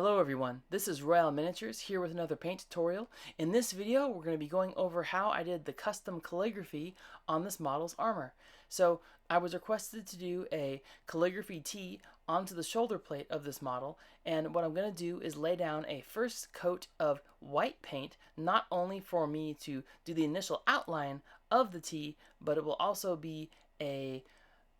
Hello everyone, this is Royale Miniatures here with another paint tutorial. In this video we're going to be going over how I did the custom calligraphy on this model's armor. So I was requested to do a calligraphy tee onto the shoulder plate of this model, and what I'm going to do is lay down a first coat of white paint, not only for me to do the initial outline of the tee, but it will also be a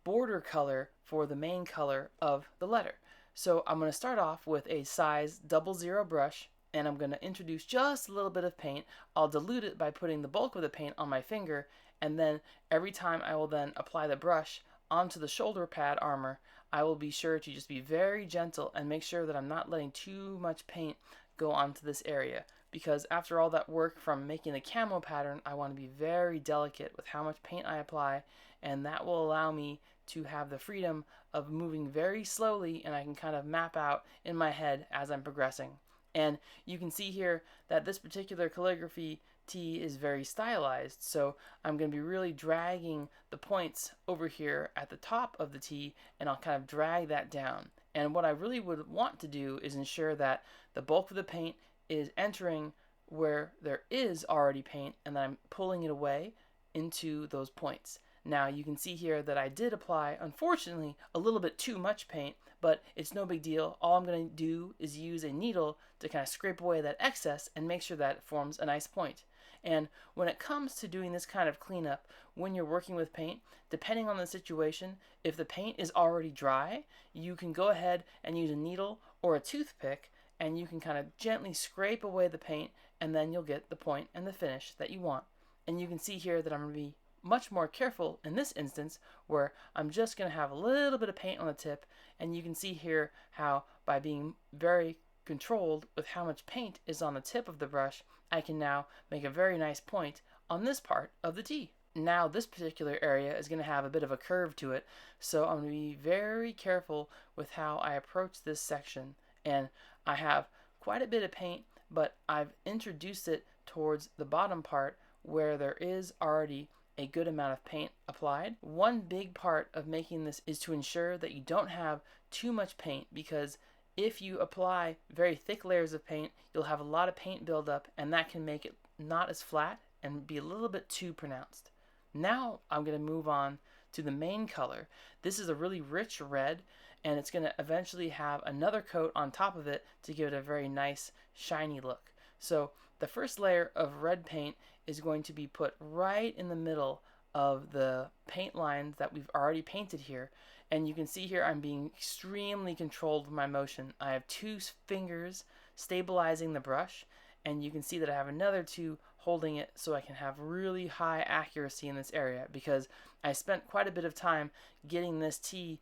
border color for the main color of the letter. So I'm going to start off with a size 00 brush, and I'm going to introduce just a little bit of paint. I'll dilute it by putting the bulk of the paint on my finger, and then every time I will then apply the brush onto the shoulder pad armor, I will be sure to just be very gentle and make sure that I'm not letting too much paint go onto this area, because after all that work from making the camo pattern, I want to be very delicate with how much paint I apply, and that will allow me to have the freedom of moving very slowly, and I can kind of map out in my head as I'm progressing. And you can see here that this particular calligraphy tee is very stylized, so I'm going to be really dragging the points over here at the top of the tee, and I'll kind of drag that down. And what I really would want to do is ensure that the bulk of the paint is entering where there is already paint, and then I'm pulling it away into those points. Now you can see here that I did apply, unfortunately, a little bit too much paint, but it's no big deal. All I'm going to do is use a needle to kind of scrape away that excess and make sure that it forms a nice point. And when it comes to doing this kind of cleanup, when you're working with paint, depending on the situation, if the paint is already dry, you can go ahead and use a needle or a toothpick, and you can kind of gently scrape away the paint, and then you'll get the point and the finish that you want. And you can see here that I'm going to be much more careful in this instance, where I'm just going to have a little bit of paint on the tip, and you can see here how by being very controlled with how much paint is on the tip of the brush, I can now make a very nice point on this part of the tee. Now this particular area is going to have a bit of a curve to it, so I'm going to be very careful with how I approach this section. And I have quite a bit of paint, but I've introduced it towards the bottom part where there is already a good amount of paint applied. One big part of making this is to ensure that you don't have too much paint, because if you apply very thick layers of paint, you'll have a lot of paint buildup, and that can make it not as flat and be a little bit too pronounced. Now I'm going to move on to the main color. This is a really rich red, and it's going to eventually have another coat on top of it to give it a very nice shiny look. So the first layer of red paint is going to be put right in the middle of the paint lines that we've already painted here. And you can see here I'm being extremely controlled with my motion. I have two fingers stabilizing the brush, and you can see that I have another two holding it so I can have really high accuracy in this area, because I spent quite a bit of time getting this tee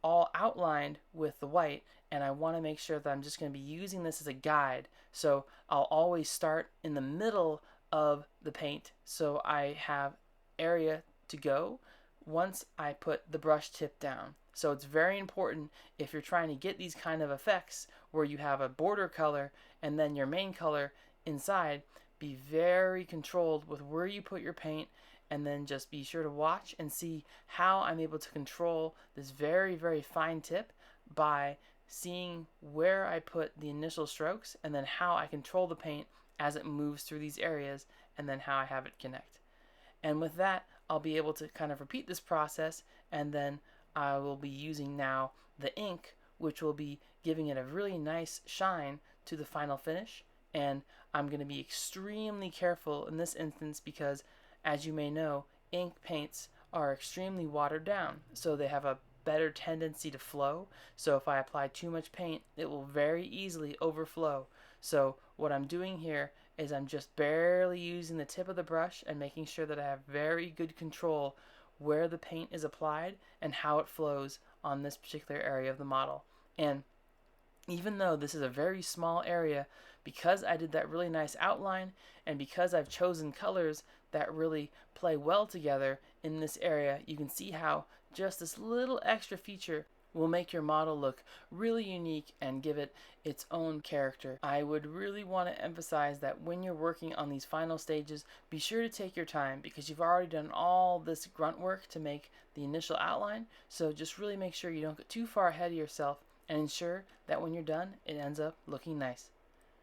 all outlined with the white, and I want to make sure that I'm just going to be using this as a guide. So I'll always start in the middle of the paint so I have area to go once I put the brush tip down. So it's very important, if you're trying to get these kind of effects where you have a border color and then your main color inside, be very controlled with where you put your paint, and then just be sure to watch and see how I'm able to control this very, very fine tip by seeing where I put the initial strokes, and then how I control the paint as it moves through these areas, and then how I have it connect. And with that, I'll be able to kind of repeat this process, and then I will be using now the ink, which will be giving it a really nice shine to the final finish. And I'm going to be extremely careful in this instance because, as you may know, ink paints are extremely watered down, so they have a better tendency to flow. So if I apply too much paint, it will very easily overflow. So what I'm doing here is I'm just barely using the tip of the brush and making sure that I have very good control where the paint is applied and how it flows on this particular area of the model. And even though this is a very small area, because I did that really nice outline, and because I've chosen colors that really play well together in this area, you can see how just this little extra feature will make your model look really unique and give it its own character. I would really want to emphasize that when you're working on these final stages, be sure to take your time, because you've already done all this grunt work to make the initial outline. So just really make sure you don't get too far ahead of yourself and ensure that when you're done, it ends up looking nice.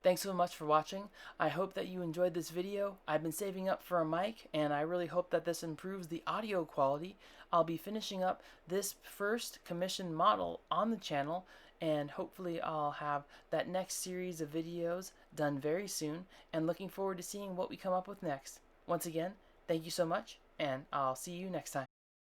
Thanks so much for watching. I hope that you enjoyed this video. I've been saving up for a mic, and I really hope that this improves the audio quality. I'll be finishing up this first commissioned model on the channel, and hopefully I'll have that next series of videos done very soon, and looking forward to seeing what we come up with next. Once again, thank you so much, and I'll see you next time.